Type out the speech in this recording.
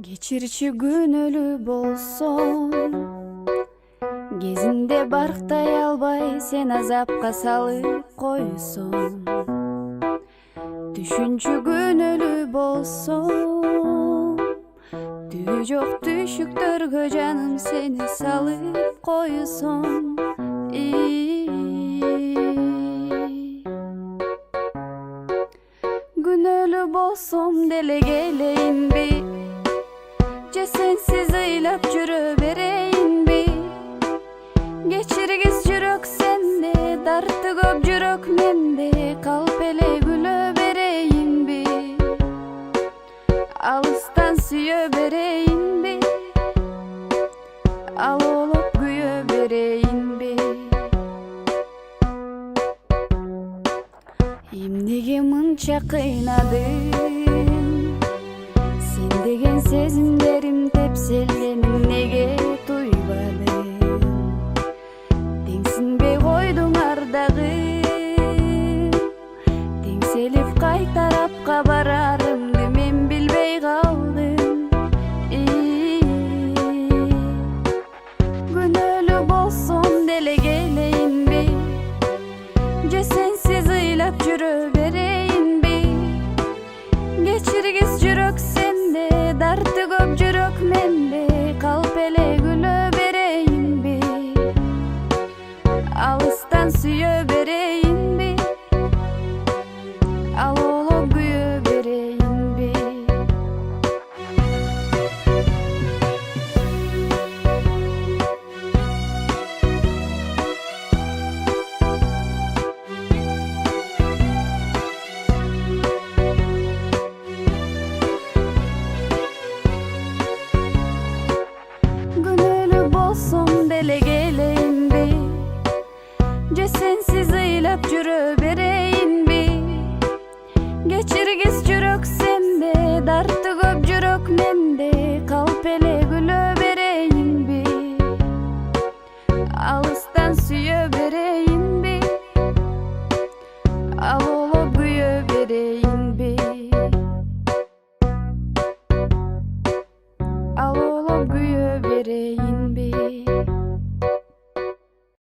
Geçirçi günölü bolsong, кезинде барктай албай сен азапка салып койсоң. Түшүнчү күнөлү болсоң, түбү жок түшүктөргө жаным сени салып койсоң. Күнөлү болсом деле келейинби, же сенсиз ыйлап жүрө берейинби? Geçirgiz жүрөк сенде, дарты көп жүрөк менде, калп эле күлө берейинби? Алыстан сүйө берейинби? Ал олуп күйө берейинби? Эмнеге мынча кыйнадың? Сен деген сезимдерим тепселгенин неге туйбадың? Теңсинбей койдуң ардагы, теңселип кайта арапка барарымды мен билбей калдым. Күнөлү болсом деле келейинби, же сенсиз ыйлап жүрө берейинби? Geçirgiz жүрөк сенде, дарты көп жүрөк менде, калп эле күлө берейинби? Алыстан сүйө берейинби? Ал олуп күйө берейинби? Күнөлү болсом деле келейинби, же сенсиз ыйлап жүрө берейинби? Geçirgiz жүрөк сенде, дарты